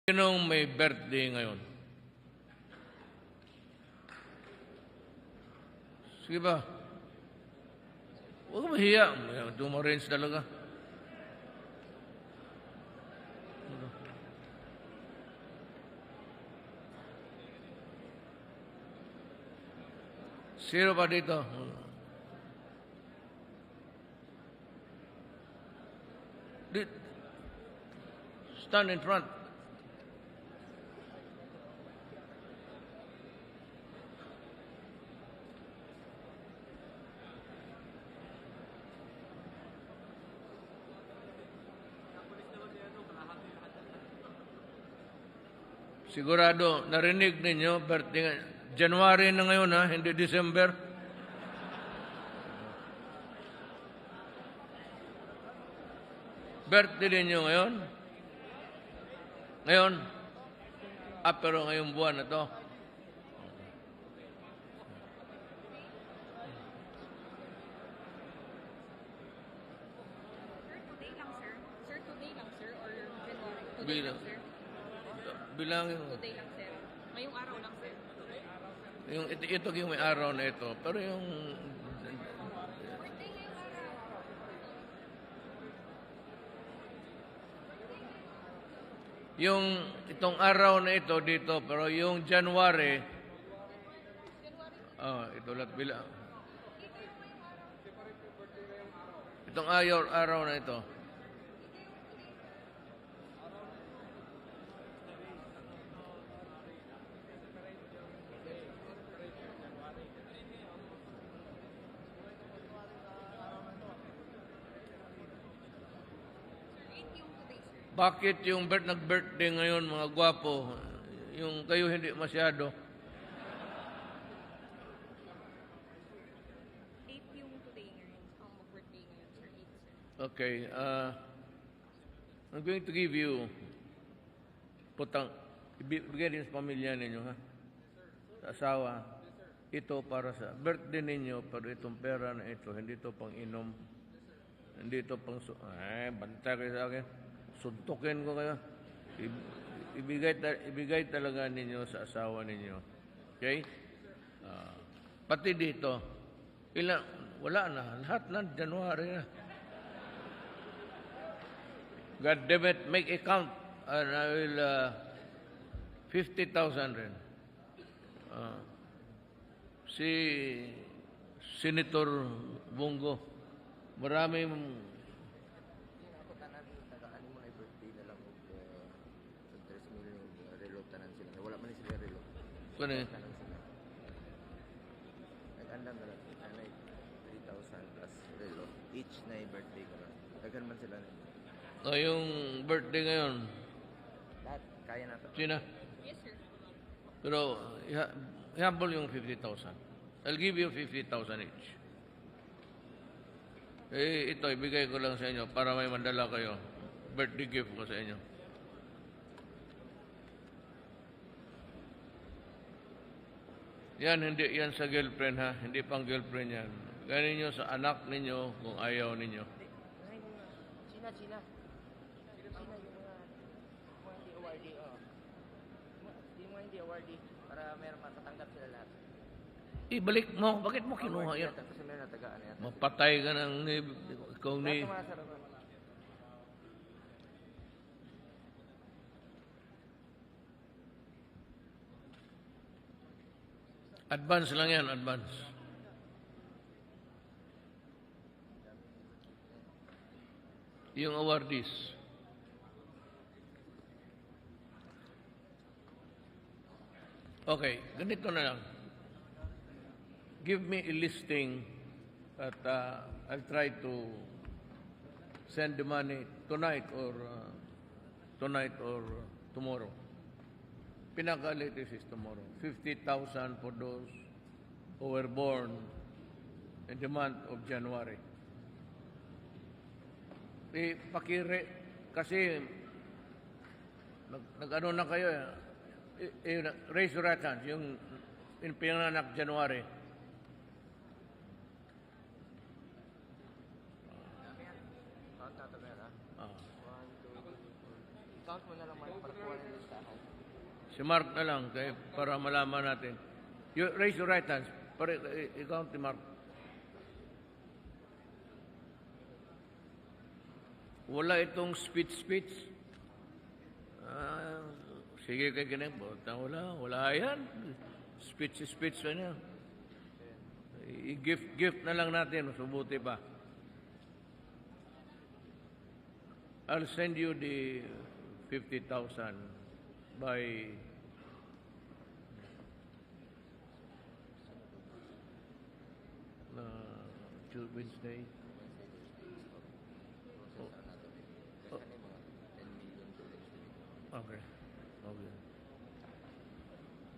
Sinong may birthday ngayon? Sige ba? Huwag mahiya. Dumarange talaga. Sino pa dito? Stand in front. Sigurado, narinig ninyo, birthday, January na ngayon ha, hindi December. Birthday ninyo ngayon? Ngayon? Pero ngayong buwan na to. Today lang, sir. Sir, today lang, sir, or January? Today Bilang. lang, sir. Bilangin mo. Today lang, sir. Ngayong araw lang, sir. Ito yung may araw na ito. Pero yung... Yung itong araw na ito dito, pero yung January, ito lahat bilang. Itong araw na ito. Bakit yung nag-birthday ngayon, mga gwapo, yung kayo hindi masyado? 8 yung today ngayon. Ang mag-birthday ngayon, sir. 8, sir. Okay. I'm going to give you ibigay din sa pamilya ninyo, ha? Sa asawa. Ito para sa birthday ninyo, pero itong pera na ito, hindi ito pang inom. Hindi ito pang... banta kayo sa akin. Suntukin ko kayo. Ibigay talaga ninyo sa asawa ninyo. Okay? Pati dito, wala na. Lahat na, January na. God damn it, make a count. And I will, 50,000 rin. Si Senator Bongo, marami Kani? Nag-andam na lang. 3,000 plus relo. Each na birthday ko lang. Daghan man sila. Yung birthday ngayon, Lahat, kaya na ito. Sina? Yes, sir. Pero, ihambol yung 50,000. I'll give you 50,000 each. Ito, ibigay ko lang sa inyo para may mandala kayo. Birthday gift ko sa inyo. Yan, hindi yan sa girlfriend, ha? Hindi pang girlfriend yan. Ganin nyo sa anak ninyo kung ayaw ninyo. China. China yung mga hindi awardee. Yung mga hindi awardee para meron matatanggap sila lahat. Ibalik mo. Bakit mo kinuha yan? Kasi meron natagaan na yata. Mapatay ka ng ikaw ni... Lahat ng mga sarapan. Advance lang yan, advance. Yung awardees. Okay, ganito na lang. Give me a listing at I'll try to send the money tonight or tomorrow. Pinaka-latest is tomorrow. 50,000 for those who were born in the month of January. Kasi nag-ano na kayo, raise your right hand, yung pinanganak January. Count mo na lang man para kuha ng lista. Si Mark na lang para malaman natin. You raise your right hands. Para ikaw, si Mark. Wala itong speech. Sige kay kineng. Wala yan. Speech na niya. I-gift na lang natin. Subuti pa. I'll send you the 50,000 by Wednesday. Okay.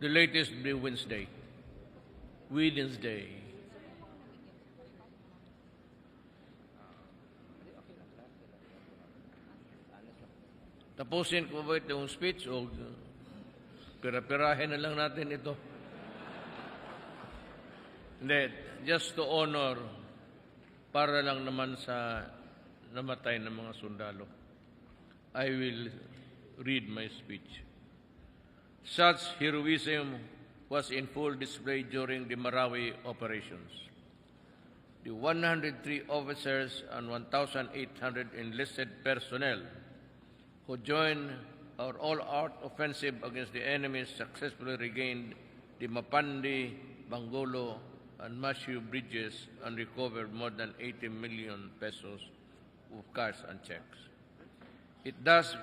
The latest will be Wednesday. Tapusin ko ba itong speech o pira-pirahin na lang natin ito? Hindi, just to honor para lang naman sa namatay ng mga sundalo. I will read my speech. Such heroism was in full display during the Marawi operations. The 103 officers and 1,800 enlisted personnel who joined our all-out offensive against the enemy successfully regained the Mapandi, Bangolo, and Mashu bridges and recovered more than 80 million pesos of cash and checks. It does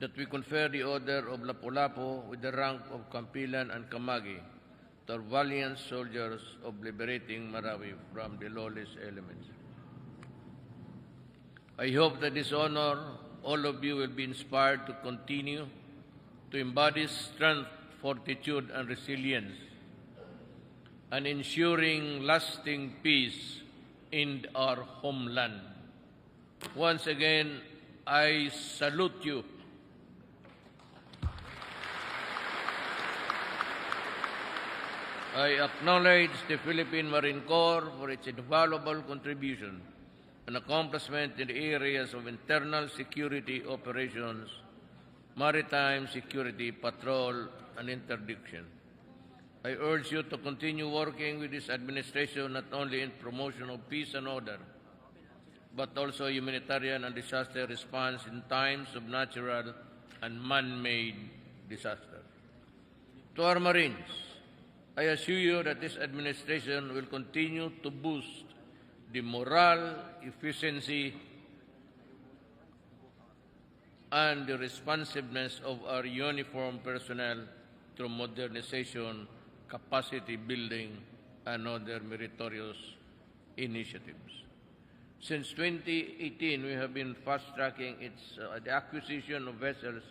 that we confer the Order of Lapu-Lapu with the rank of Kampilan and Kamagi to our valiant soldiers of liberating Marawi from the lawless elements. I hope that this honor, all of you will be inspired to continue to embody strength, fortitude, and resilience, and ensuring lasting peace in our homeland. Once again, I salute you. I acknowledge the Philippine Marine Corps for its invaluable contribution and accomplishment in the areas of internal security operations, maritime security, patrol, and interdiction. I urge you to continue working with this administration not only in promotion of peace and order, but also humanitarian and disaster response in times of natural and man-made disaster. To our Marines, I assure you that this administration will continue to boost the morale, efficiency, and the responsiveness of our uniformed personnel through modernization, capacity building, and other meritorious initiatives. Since 2018, we have been fast-tracking the acquisition of vessels,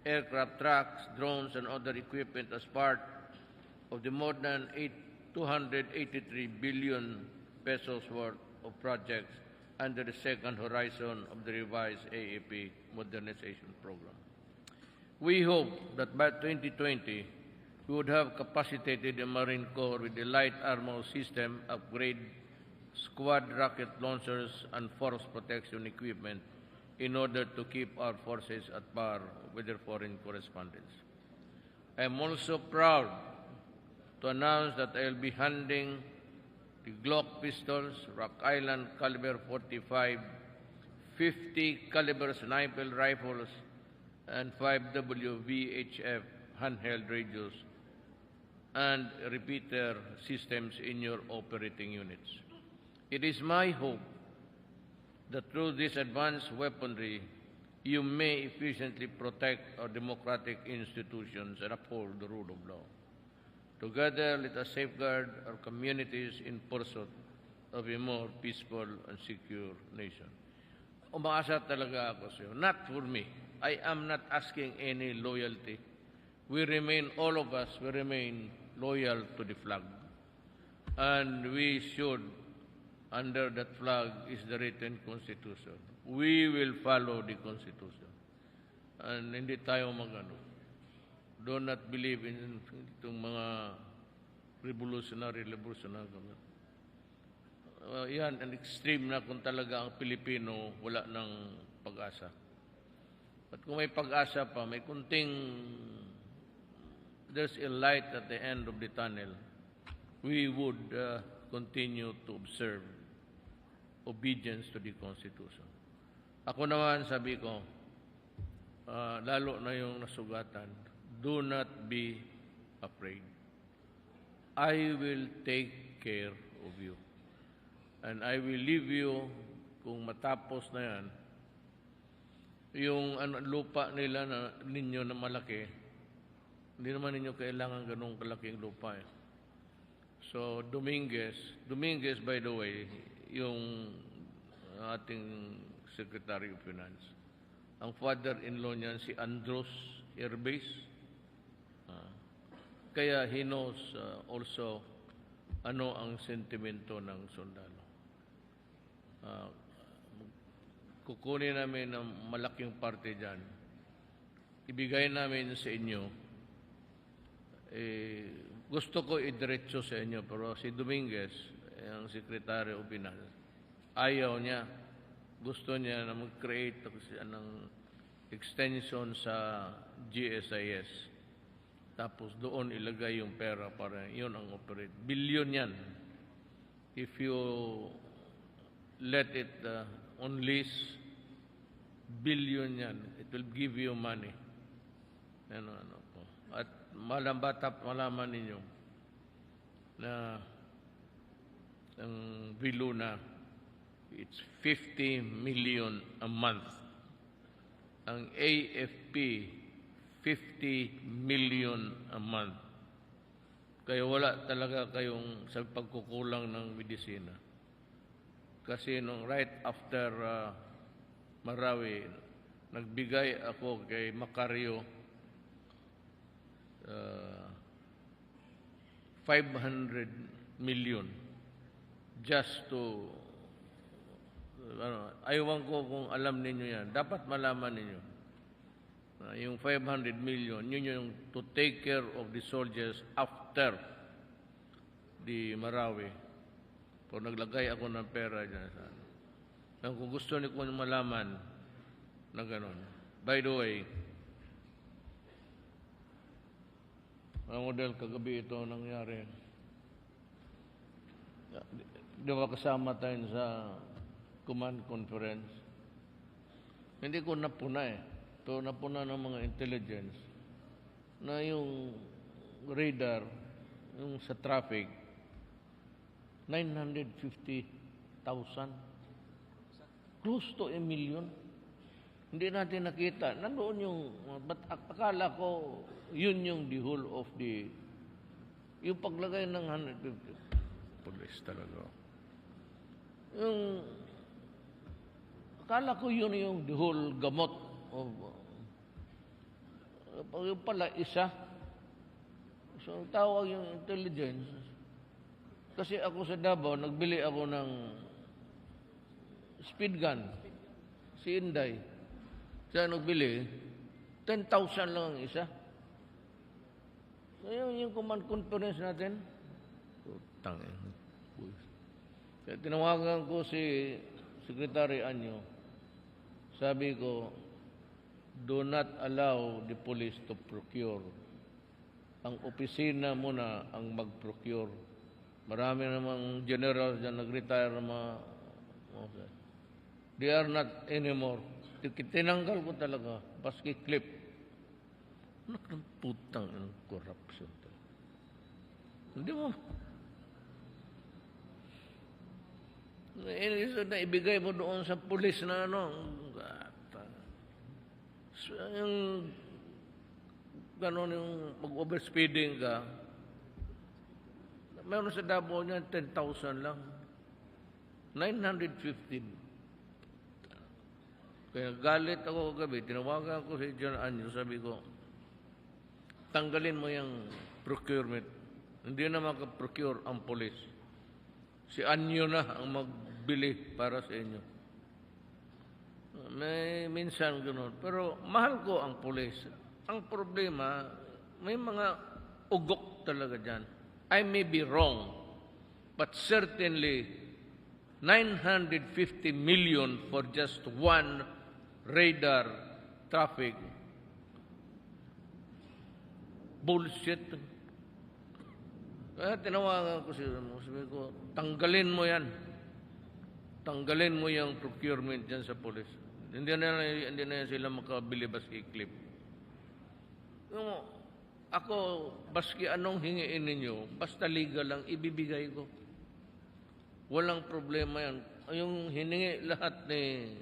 aircraft, trucks, drones, and other equipment as part of the more than 283 billion pesos worth of projects under the second horizon of the revised AAP modernization program. We hope that by 2020, we would have capacitated the Marine Corps with the light armor system upgrade, squad rocket launchers, and force protection equipment in order to keep our forces at par with their foreign correspondents. I am also proud to announce that I will be handing the Glock pistols, Rock Island caliber 45, 50 caliber sniper rifles, and 5W VHF handheld radios and repeater systems in your operating units. It is my hope that through this advanced weaponry, you may efficiently protect our democratic institutions and uphold the rule of law. Together, let us safeguard our communities in pursuit of a more peaceful and secure nation. Umaasa talaga ako sa iyo. Not for me. I am not asking any loyalty. All of us, we remain loyal to the flag. And we should, under that flag is the written Constitution. We will follow the Constitution. And hindi tayo do not believe in itong mga revolutionary government. yan, an extreme na kung talaga ang Pilipino wala ng pag-asa. At kung may pag-asa pa, may kunting, there's a light at the end of the tunnel, we would continue to observe obedience to the Constitution. Ako naman, sabi ko, lalo na yung nasugatan, do not be afraid. I will take care of you. And I will leave you, kung matapos na yan, yung lupa nila ninyo na malaki, hindi naman ninyo kailangan ganung kalaking lupa eh. So, Dominguez, by the way, yung ating Secretary of Finance, ang father-in-law niyan si Andros Airbase. Kaya he knows also ano ang sentimento ng sundalo. Kukunin namin ng malaking parte dyan. Ibigay namin sa inyo. Gusto ko idiretso sa inyo, pero si Dominguez, ang Secretary of Finance, ayaw niya. Gusto niya na mag-create ng extension sa GSIS. Tapos doon ilagay yung pera para yun ang operate. Billion yan. If you let it on lease, billion yan. It will give you money. Ano po. At malaman ninyo na ang Viluna, it's 50 million a month. Ang AFP, 50 million a month. Kaya wala talaga kayong sa pagkukulang ng medisina. Kasi nung right after Marawi, nagbigay ako kay Macario 500 million just to ayawan ko kung alam ninyo yan. Dapat malaman ninyo. Yung 500 million, yun yung to take care of the soldiers after the Marawi. Kung naglagay ako ng pera dyan. Kung gusto niyo kung malaman na gano'n. By the way, ang model kagabi ito nangyari. Di ba kasama tayo sa command conference? Hindi ko napuna eh. Ito napuna ng mga intelligence na yung radar, yung sa traffic, 950,000. Close to 1 million. Hindi natin nakita. Nandoon yung, but akala ko, yun yung the whole of the, yung paglagay ng 150. Police talaga. Yung, akala ko yun yung the whole gamot of, yung pala isa. So, tawag yung intelligence. Kasi ako sa Davao, nagbili ako ng speed gun. Si Inday. Siya nagbili, 10,000 lang ang isa. So, yung command conference natin, tangin. Kaya tinawagan ko si Secretary Anyo. Sabi ko, do not allow the police to procure. Ang opisina muna ang mag-procure. Marami namang general dyan nag-retire na mga... Okay. They are not anymore. Tinanggal ko talaga. Paski clip. Nakang putang ng corruption. Hindi mo. Na ibigay mo doon sa pulis na ano. Yung gano'n yung mag-overspeeding ka, meron sa Davao niya 10,000 lang. 915. Kaya galit ako kagabi, tinawagan ko si John Anyo, sabi ko, tanggalin mo yung procurement. Hindi na makaprocure ang polis. Si Anyo na ang magbili para sa inyo. May minsan gano'n. Pero mahal ko ang pulis. Ang problema, may mga ugok talaga dyan. I may be wrong, but certainly 950 million for just one radar traffic. Bullshit. Kaya tinawagan ko siya. Sabi ko, tanggalin mo yan. Tanggalin mo yung procurement dyan sa police. Hindi na sila makabili baski-clip. Ako, baski anong hingiin ninyo, basta legal lang, ibibigay ko. Walang problema yan. Yung hiningi lahat ni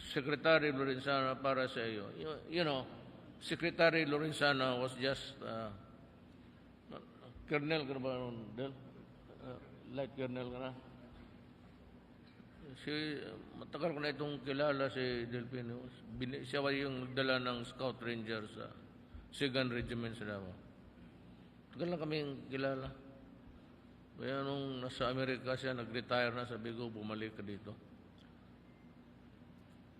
Secretary Lorenzana para sa iyo. You know, Secretary Lorenzana was just Colonel ka na ba? Light Colonel ka na? Matagal ko na itong kilala si Delfino. Siya yung nagdala ng Scout Ranger sa 2nd Regiment sa Davao. Tagal lang kaming kilala. Kaya nung nasa Amerika siya, nag-retire na, sabi ko, bumalik ka dito.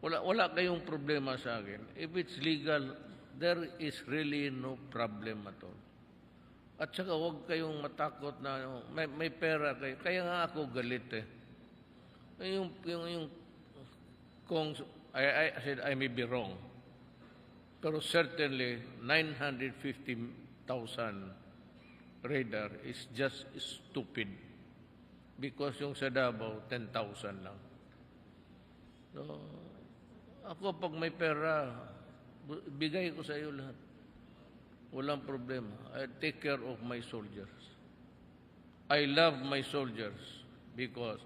Wala kayong problema sa akin. If it's legal, there is really no problem at all. At saka huwag kayong matakot na may pera kayo. Kaya nga ako galit eh. Kung I said I may be wrong, pero certainly 950,000 radar is just stupid because yung sa Davao 10,000 lang. So, ako pag may pera, bigay ko sa iyo lahat. Walang problema. I take care of my soldiers. I love my soldiers because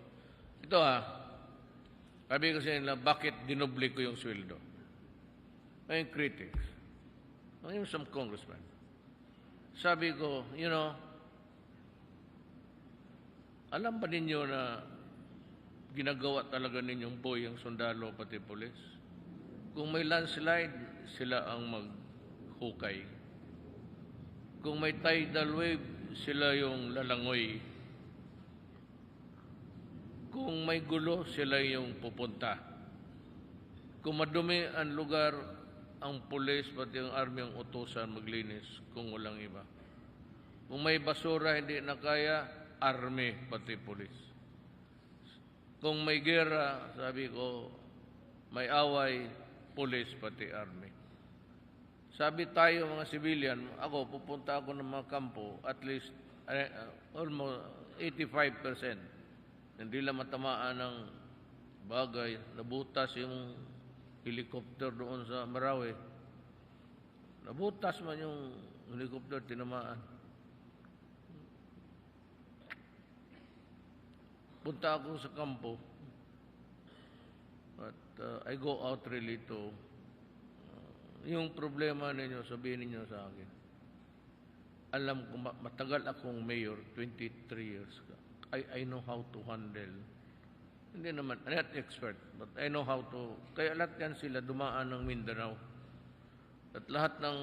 ito sabi ko sa nila, bakit dinoble ko yung sweldo? May critics. May some congressman. Sabi ko, alam ba ninyo na ginagawa talaga ninyong boy ang sundalo pati pulis? Kung may landslide, sila ang maghukay. Kung may tidal wave, sila yung lalangoy. Kung may gulo, sila yung pupunta. Kung madumi ang lugar, ang pulis pati ang army ang utusan maglinis kung walang iba. Kung may basura hindi na kaya, army pati pulis. Kung may gera, sabi ko, may away, pulis pati army. Sabi tayo mga civilian, ako pupunta ako ng mga kampo, at least almost 85%. Hindi lang matamaan ng bagay. Nabutas yung helicopter doon sa Marawi. Nabutas man yung helicopter, tinamaan. Punta ako sa kampo. But I go out really to yung problema ninyo, sabihin ninyo sa akin. Alam ko, matagal akong mayor, 23 years ka. I know how to handle. Hindi naman, I'm not expert, but I know how to. Kaya lahat yan sila dumaan ng Mindanao. At lahat ng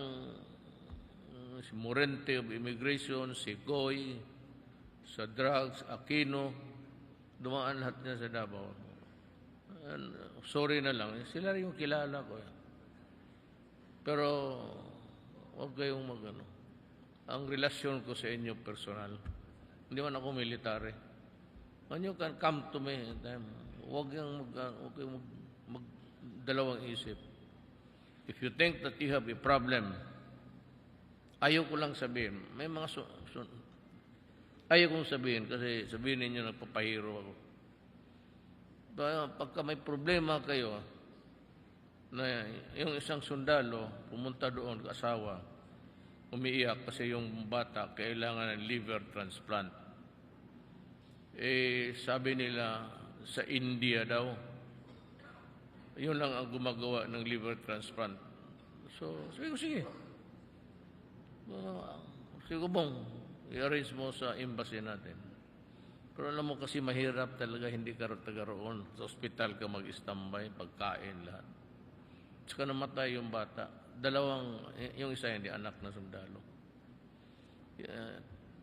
si Morente of Immigration, si Goy, sa drugs, Aquino, dumaan lahat niya sa Davao. And, sorry na lang, sila rin yung kilala ko. Pero, huwag kayong magano. Ang relasyon ko sa inyo personal. Hindi man ako military. When you can come to me, huwag kayong magdalawang isip. If you think that you have a problem, ayaw ko lang sabihin. May mga ayaw kong sabihin kasi sabihin ninyo nagpapahiro ako. Pagka may problema kayo, na yung isang sundalo pumunta doon, asawa, umiiyak kasi yung bata kailangan ng liver transplant. Sabi nila sa India daw, yun lang ang gumagawa ng liver transplant. So, sabi ko, sige. Sige ko, bong, i-arrange mo sa embassy natin. Pero alam mo kasi mahirap talaga, hindi ka taga-roon. Sa ospital ka mag-standby, pagkain, lahat. Saka namatay yung bata. Yung isa hindi anak na sundalo.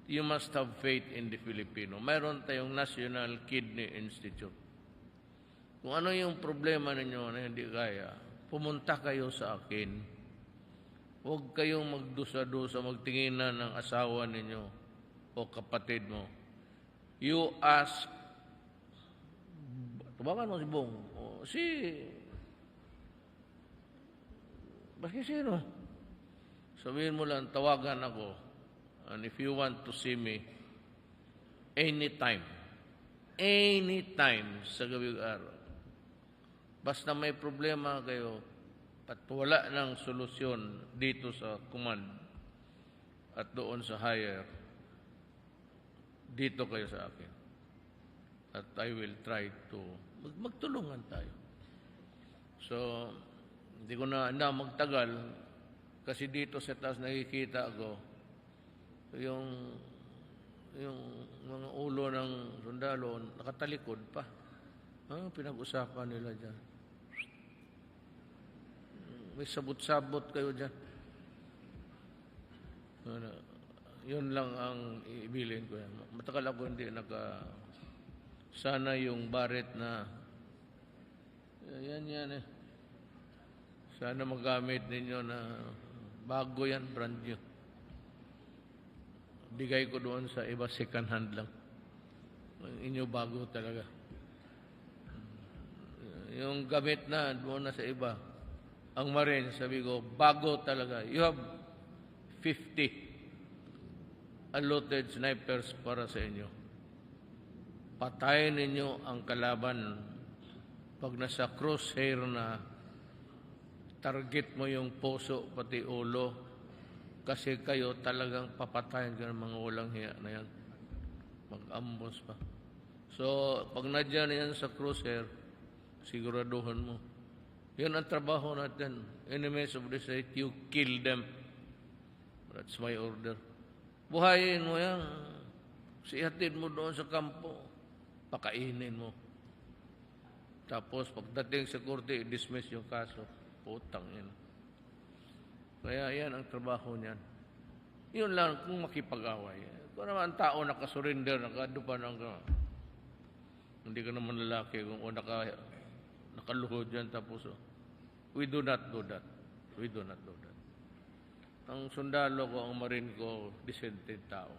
You must have faith in the Filipino. Mayroon tayong National Kidney Institute. Kung ano yung problema ninyo na hindi kaya, pumunta kayo sa akin. Huwag kayong magdusa-dusa, magtinginan ng asawa ninyo o kapatid mo. You ask, tawagan mo si Bong, basta sino. Sabihin mo lang, tawagan ako. And if you want to see me, anytime sa gabi araw. Basta may problema kayo at wala ng solusyon dito sa command at doon sa higher, dito kayo sa akin. At I will try to magtulungan tayo. So, hindi ko na magtagal kasi dito sa taas nakikita ko yung mga ulo ng sundalo nakatalikod pa. Pinag-usapan nila dyan. May sabot-sabot kayo dyan. Yun lang ang ibilin ko yan. Matagal ako hindi sana yung baret na yan eh. Sana magamit ninyo na bago yan, brand new. Bigay ko doon sa iba, second hand lang. Inyo bago talaga. Yung gamit na doon na sa iba, ang Marine, sabi ko, bago talaga. You have 50 allotted snipers para sa inyo. Patayin ninyo ang kalaban pag nasa crosshair na target mo yung puso pati ulo kasi kayo talagang papatayin ka ng mga walang hiya na yan. Mag-ambos pa. So, pag nadyan yan sa crosshair, siguraduhan mo. Yan ang trabaho natin. Enemies of the state, you kill them. That's my order. Buhayin mo yan. Sihatid mo doon sa kampo. Pakainin mo. Tapos, pagdating sa korte, i-dismiss yung kaso. Putang yan. Kaya yan ang trabaho niyan. Yun lang kung makipag-away. Kung naman ang tao nakasurrender, nakadupan ang hindi ka naman lalaki kung nakaluhod yan tapos we do not do that. We do not do that. Ang sundalo ko, ang Marine ko, dissented tao.